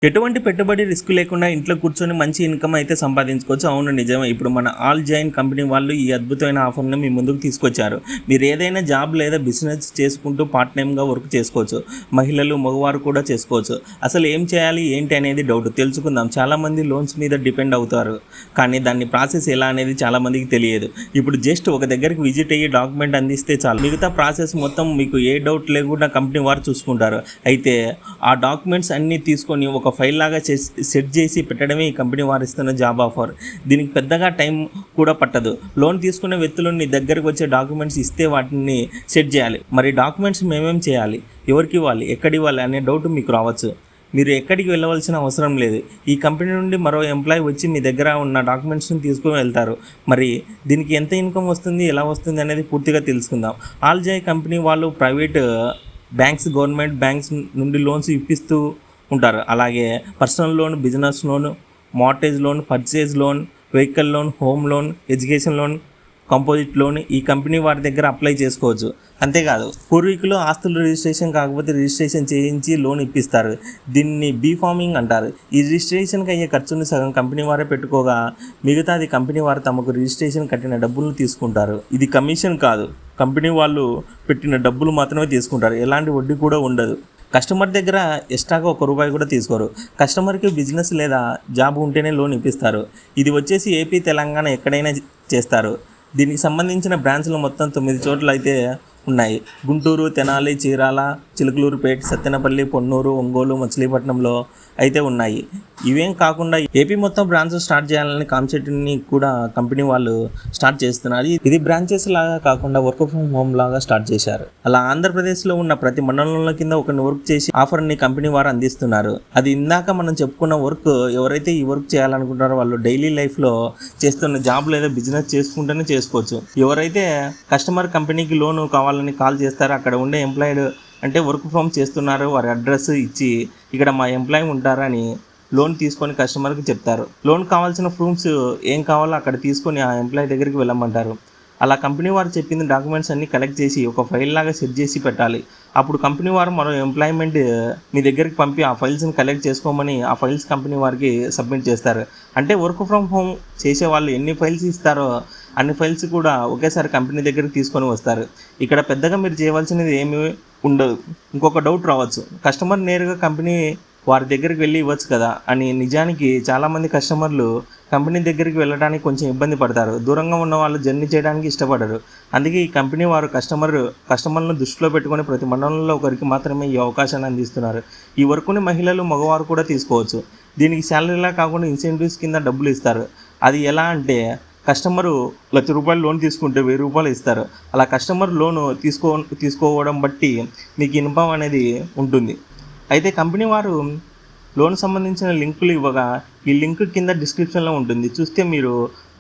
ఎటువంటి పెట్టుబడి రిస్క్ లేకుండా ఇంట్లో కూర్చొని మంచి ఇన్కమ్ అయితే సంపాదించుకోవచ్చు. అవును, నిజమే. ఇప్పుడు మన ఆల్ జైన్ కంపెనీ వాళ్ళు ఈ అద్భుతమైన ఆఫర్‌ని మీ ముందుకు తీసుకొచ్చారు. మీరు ఏదైనా జాబ్ లేదా బిజినెస్ చేసుకుంటూ పార్ట్ టైమ్‌గా వర్క్ చేసుకోవచ్చు. మహిళలు, మగవారు కూడా చేసుకోవచ్చు. అసలు ఏం చేయాలి, ఏంటి అనేది డౌట్. తెలుసుకుందాం. చాలామంది లోన్స్ మీద డిపెండ్ అవుతారు. కానీ దాన్ని ప్రాసెస్ ఎలా అనేది చాలామందికి తెలియదు. ఇప్పుడు జస్ట్ ఒక దగ్గరికి విజిట్ అయ్యి డాక్యుమెంట్ అందిస్తే చాలు. మిగతా ప్రాసెస్ మొత్తం మీకు ఏ డౌట్ లేకుండా కంపెనీ వారు చూసుకుంటారు. అయితే ఆ డాక్యుమెంట్స్ అన్నీ తీసుకొని ఒక ఫైల్ లాగా సెట్ చేసి పెట్టడమే ఈ కంపెనీ వారు ఇస్తున్న జాబ్ ఆఫర్. దీనికి పెద్దగా టైం కూడా పట్టదు. లోన్ తీసుకునే వ్యక్తులు నీ దగ్గరకు వచ్చే డాక్యుమెంట్స్ ఇస్తే వాటిని సెట్ చేయాలి. మరి డాక్యుమెంట్స్ మేమేం చేయాలి, ఎవరికి ఇవ్వాలి, ఎక్కడ ఇవ్వాలి అనే డౌట్ మీకు రావచ్చు. మీరు ఎక్కడికి వెళ్ళవలసిన అవసరం లేదు. ఈ కంపెనీ నుండి మరో ఎంప్లాయీ వచ్చి మీ దగ్గర ఉన్న డాక్యుమెంట్స్ని తీసుకుని వెళ్తారు. మరి దీనికి ఎంత ఇన్కమ్ వస్తుంది, ఎలా వస్తుంది అనేది పూర్తిగా తెలుసుకుందాం. ఆల్జాయ్ కంపెనీ వాళ్ళు ప్రైవేట్ బ్యాంక్స్, గవర్నమెంట్ బ్యాంక్స్ నుండి లోన్స్ ఇప్పిస్తూ ఉంటారు. అలాగే personal loan, business loan, mortgage loan, purchase loan, vehicle loan, home loan, education loan, composite loan ఈ కంపెనీ వారి దగ్గర అప్లై చేసుకోవచ్చు. అంతేకాదు, పూర్వీకులు ఆస్తులు రిజిస్ట్రేషన్ కాకపోతే రిజిస్ట్రేషన్ చేయించి లోన్ ఇప్పిస్తారు. దీన్ని బీ ఫార్మింగ్ అంటారు. ఈ రిజిస్ట్రేషన్కి అయ్యే ఖర్చుని సగం కంపెనీ వారే పెట్టుకోగా మిగతాది కంపెనీ వారు తమకు రిజిస్ట్రేషన్ కట్టిన డబ్బులను తీసుకుంటారు. ఇది కమిషన్ కాదు, కంపెనీ వాళ్ళు పెట్టిన డబ్బులు మాత్రమే తీసుకుంటారు. ఎలాంటి వడ్డీ కూడా ఉండదు. కస్టమర్ దగ్గర ఎక్స్ట్రాగా ₹1 కూడా తీసుకోరు. కస్టమర్కి బిజినెస్ లేదా జాబ్ ఉంటేనే లోన్ ఇప్పిస్తారు. ఇది వచ్చేసి ఏపీ, తెలంగాణ ఎక్కడైనా చేస్తారు. దీనికి సంబంధించిన బ్రాంచ్లు మొత్తం 9 చోట్ల అయితే ఉన్నాయి. గుంటూరు, తెనాలి, చీరాల, చిలుకలూరుపేట, సత్తెనపల్లి, పొన్నూరు, ఒంగోలు, మచిలీపట్నంలో అయితే ఉన్నాయి. ఇవేం కాకుండా ఏపీ మొత్తం బ్రాంచ్ స్టార్ట్ చేయాలని కాన్సెప్ట్ని కూడా కంపెనీ వాళ్ళు స్టార్ట్ చేస్తున్నారు. ఇది బ్రాంచెస్ లాగా కాకుండా వర్క్ ఫ్రమ్ హోమ్ లాగా స్టార్ట్ చేశారు. అలా ఆంధ్రప్రదేశ్లో ఉన్న ప్రతి మండలంలో కింద ఒకరిని వర్క్ చేసి ఆఫర్ని కంపెనీ వారు అందిస్తున్నారు. అది ఇందాక మనం చెప్పుకున్న వర్క్. ఎవరైతే ఈ వర్క్ చేయాలనుకుంటారో వాళ్ళు డైలీ లైఫ్లో చేస్తున్న జాబ్ లేదా బిజినెస్ చేసుకుంటూనే చేసుకోవచ్చు. ఎవరైతే కస్టమర్ కంపెనీకి లోన్ కావాలని కాల్ చేస్తారో అక్కడ ఉండే ఎంప్లాయిడ్ అంటే వర్క్ ఫ్రమ్ చేస్తున్నారు, వారి అడ్రస్ ఇచ్చి ఇక్కడ మా ఎంప్లాయీ ఉంటారని లోన్ తీసుకొని కస్టమర్కి చెప్తారు. లోన్ కావాల్సిన ప్రూఫ్స్ ఏం కావాలో అక్కడ తీసుకొని ఆ ఎంప్లాయీ దగ్గరికి వెళ్ళమంటారు. అలా కంపెనీ వారు చెప్పింది డాక్యుమెంట్స్ అన్నీ కలెక్ట్ చేసి ఒక ఫైల్ లాగా సెట్ చేసి పెట్టాలి. అప్పుడు కంపెనీ వారు మరో ఎంప్లాయ్మెంట్ మీ దగ్గరికి పంపి ఆ ఫైల్స్ని కలెక్ట్ చేసుకోమని ఆ ఫైల్స్ కంపెనీ వారికి సబ్మిట్ చేస్తారు. అంటే వర్క్ ఫ్రమ్ హోమ్ చేసే వాళ్ళు ఎన్ని ఫైల్స్ ఇస్తారో అన్ని ఫైల్స్ కూడా ఒకేసారి కంపెనీ దగ్గరికి తీసుకొని వస్తారు. ఇక్కడ పెద్దగా మీరు చేయవలసినది ఏమీ ఉండదు. ఇంకొక డౌట్ రావచ్చు, కస్టమర్ నేరుగా కంపెనీ వారి దగ్గరికి వెళ్ళి ఇవ్వచ్చు కదా అని. నిజానికి చాలామంది కస్టమర్లు కంపెనీ దగ్గరికి వెళ్ళడానికి కొంచెం ఇబ్బంది పడతారు. దూరంగా ఉన్న వాళ్ళు జర్నీ చేయడానికి ఇష్టపడరు. అందుకే ఈ కంపెనీ వారు కస్టమర్లను దృష్టిలో పెట్టుకొని ప్రతి మండలంలో ఒకరికి మాత్రమే ఈ అవకాశాన్ని అందిస్తున్నారు. ఈ వర్క్ని మహిళలు, మగవారు కూడా తీసుకోవచ్చు. దీనికి శాలరీలా కాకుండా ఇన్సెంటివ్స్ కింద డబ్బులు ఇస్తారు. అది ఎలా అంటే, కస్టమరు ₹1,00,000 లోన్ తీసుకుంటే ₹1,000 ఇస్తారు. అలా కస్టమర్ లోను తీసుకోవడం బట్టి మీకు ఇన్కమ్ అనేది ఉంటుంది. అయితే కంపెనీ వారు లోన్ సంబంధించిన లింకులు ఇవ్వగా ఈ లింక్ కింద డిస్క్రిప్షన్లో ఉంటుంది. చూస్తే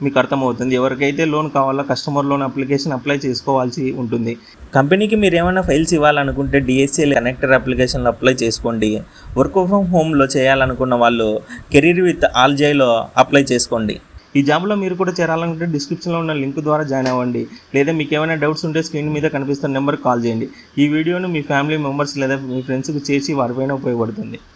మీకు అర్థమవుతుంది. ఎవరికైతే లోన్ కావాలో కస్టమర్ లోన్ అప్లికేషన్ అప్లై చేసుకోవాల్సి ఉంటుంది. కంపెనీకి మీరు ఏమైనా ఫైల్స్ ఇవ్వాలనుకుంటే డిఎస్సీ కనెక్టర్ అప్లికేషన్లో అప్లై చేసుకోండి. వర్క్ ఫ్రమ్ హోమ్లో చేయాలనుకున్న వాళ్ళు కెరీర్ విత్ ఆల్జైలో అప్లై చేసుకోండి. ఈ జాబ్లో మీరు కూడా చేరాలనుకుంటే డిస్క్రిప్షన్లో ఉన్న లింక్ ద్వారా జాయిన్ అవ్వండి. లేదా మీకు ఏమైనా డౌట్స్ ఉంటే స్క్రీన్ మీద కనిపిస్తున్న నెంబర్కి కాల్ చేయండి. ఈ వీడియోను మీ ఫ్యామిలీ మెంబర్స్ లేదా మీ ఫ్రెండ్స్కి చేసి వారిపైన ఉపయోగపడుతుంది.